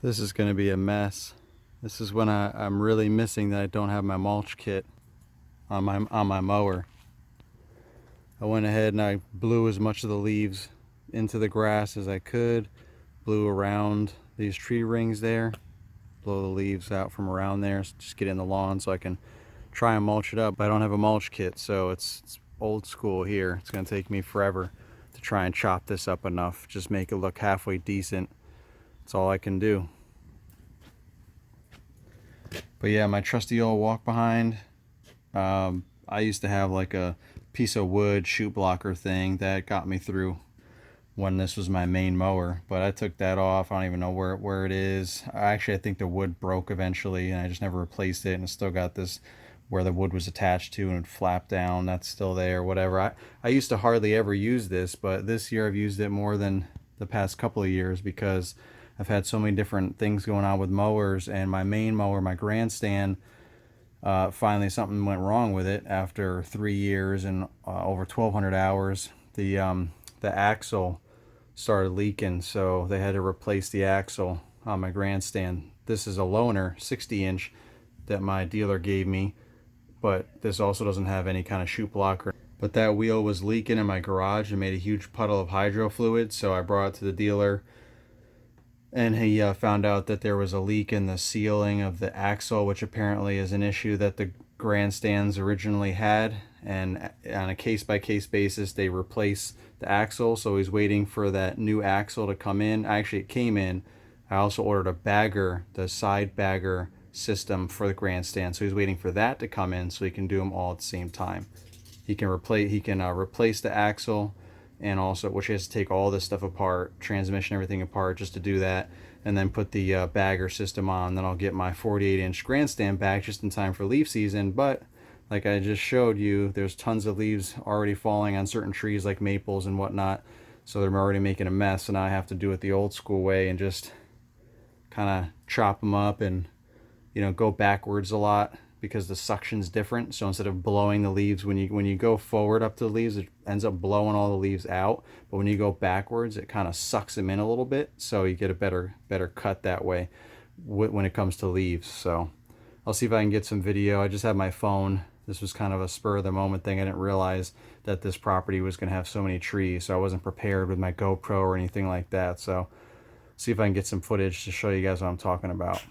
This is going to be a mess. This is when I'm really missing that I don't have my mulch kit on my mower. I went ahead and I blew as much of the leaves into the grass as I could. Blew around these tree rings there. Blow the leaves out from around there. Just get in the lawn so I can try and mulch it up. But I don't have a mulch kit, so it's old school here. It's going to take me forever to try and chop this up enough. Just make it look halfway decent. That's all I can do. But yeah, my trusty old walk behind. I used to have like a piece of wood shoot blocker thing that got me through when this was my main mower, but I took that off. I don't even know where it is. I think the wood broke eventually and I just never replaced it, and it's still got this where the wood was attached to and it flapped down. That's still there, whatever. I used to hardly ever use this, but this year I've used it more than the past couple of years because I've had so many different things going on with mowers, and my main mower, my grandstand, finally something went wrong with it after 3 years and over 1,200 hours. The axle started leaking, so they had to replace the axle on my grandstand. This is a loaner 60-inch that my dealer gave me, but this also doesn't have any kind of chute blocker. But that wheel was leaking in my garage and made a huge puddle of hydro fluid, so I brought it to the dealer, and he found out that there was a leak in the sealing of the axle, which apparently is an issue that the grandstands originally had, and on a case-by-case basis they replace the axle. So he's waiting for that new axle to come in. Actually, it came in. I also ordered a bagger, the side bagger system for the grandstand, so he's waiting for that to come in so he can do them all at the same time. He can replace the axle, and also, which he has to take all this stuff apart, transmission, everything apart, just to do that, and then put the bagger system on. Then I'll get my 48-inch grandstand back just in time for leaf season. But like I just showed you, there's tons of leaves already falling on certain trees like maples and whatnot, so they're already making a mess. So now I have to do it the old school way and just kind of chop them up and, you know, go backwards a lot because the suction's different. So instead of blowing the leaves, when you go forward up to the leaves, it ends up blowing all the leaves out. But when you go backwards, it kind of sucks them in a little bit, so you get a better cut that way when it comes to leaves. So I'll see if I can get some video. I just have my phone. This was kind of a spur of the moment thing. I didn't realize that this property was going to have so many trees, so I wasn't prepared with my GoPro or anything like that. So see if I can get some footage to show you guys what I'm talking about.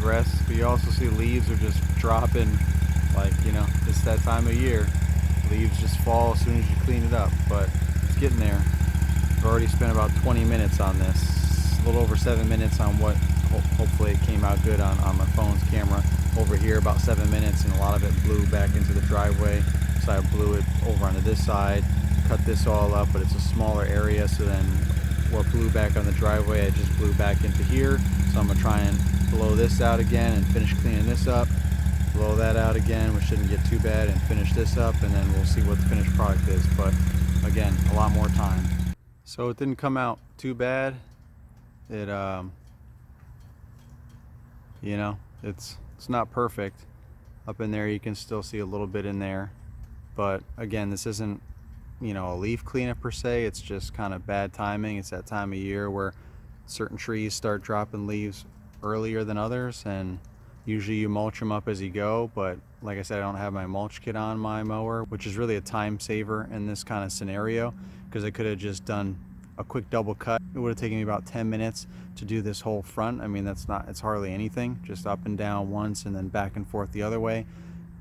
progress, but you also see leaves are just dropping, like, you know, it's that time of year. Leaves just fall as soon as you clean it up, but it's getting there. I've already spent about 20 minutes on this, a little over 7 minutes on what hopefully it came out good on my phone's camera. Over here about 7 minutes, and a lot of it blew back into the driveway, so I blew it over onto this side, cut this all up, but it's a smaller area, so then what blew back on the driveway I just blew back into here. So I'm gonna try and blow this out again and finish cleaning this up, blow that out again, which shouldn't get too bad, and finish this up, and then we'll see what the finished product is. But again, a lot more time. So it didn't come out too bad. It you know, it's not perfect. Up in there you can still see a little bit in there, but again, this isn't, you know, a leaf cleanup per se. It's just kind of bad timing. It's that time of year where certain trees start dropping leaves earlier than others, and usually you mulch them up as you go, but like I said, I don't have my mulch kit on my mower, which is really a time saver in this kind of scenario, because I could have just done a quick double cut. It would have taken me about 10 minutes to do this whole front. I mean, it's hardly anything, just up and down once and then back and forth the other way,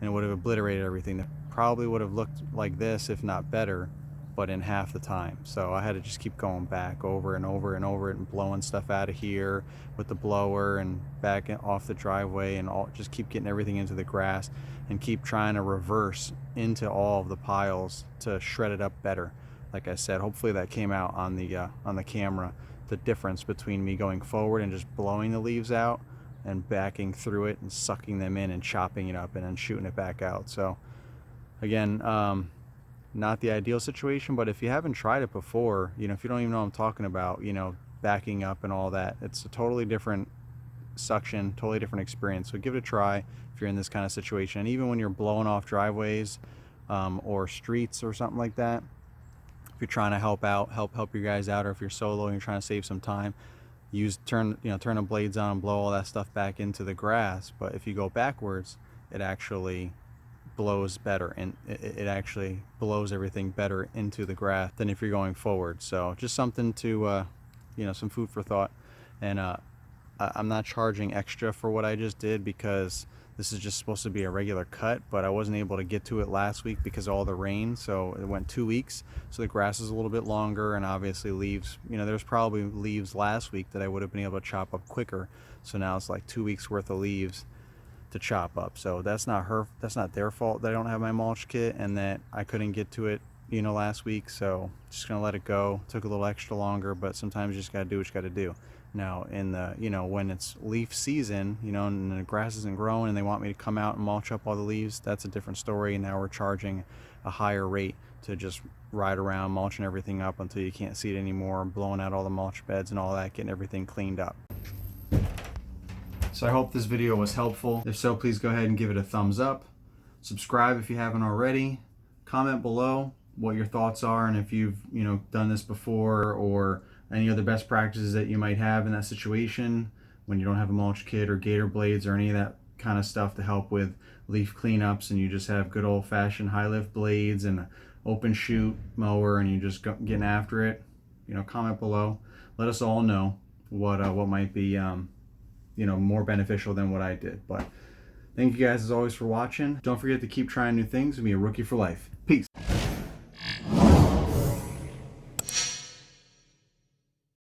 and it would have obliterated everything. That probably would have looked like this, if not better, but in half the time. So I had to just keep going back over and over and over it, and blowing stuff out of here with the blower and back off the driveway, and just keep getting everything into the grass, and keep trying to reverse into all of the piles to shred it up better. Like I said, hopefully that came out on the camera, the difference between me going forward and just blowing the leaves out and backing through it and sucking them in and chopping it up and then shooting it back out. So again, not the ideal situation, but if you haven't tried it before, you know, if you don't even know what I'm talking about, you know, backing up and all that, it's a totally different suction, totally different experience. So give it a try if you're in this kind of situation. And even when you're blowing off driveways or streets or something like that, if you're trying to help your guys out, or if you're solo and you're trying to save some time, turn the blades on and blow all that stuff back into the grass. But if you go backwards, it actually blows better, and it actually blows everything better into the grass than if you're going forward. So just something to you know, some food for thought. And I'm not charging extra for what I just did, because this is just supposed to be a regular cut, but I wasn't able to get to it last week because of all the rain, so it went 2 weeks, so the grass is a little bit longer, and obviously leaves, you know, there's probably leaves last week that I would have been able to chop up quicker, so now it's like 2 weeks worth of leaves to chop up. So that's not their fault that I don't have my mulch kit and that I couldn't get to it, you know, last week. So just gonna let it go. Took a little extra longer, but sometimes you just gotta do what you gotta do. Now in the, you know, when it's leaf season, you know, and the grass isn't growing and they want me to come out and mulch up all the leaves, that's a different story. And now we're charging a higher rate to just ride around mulching everything up until you can't see it anymore, blowing out all the mulch beds and all that, getting everything cleaned up. So I hope this video was helpful. If so, please go ahead and give it a thumbs up. Subscribe if you haven't already. Comment below what your thoughts are, and if you've, you know, done this before, or any other best practices that you might have in that situation when you don't have a mulch kit or gator blades or any of that kind of stuff to help with leaf cleanups, and you just have good old-fashioned high lift blades and an open chute mower and you just getting after it. You know, comment below. Let us all know what might be you know, more beneficial than what I did. But thank you guys as always for watching. Don't forget to keep trying new things and be a rookie for life. Peace.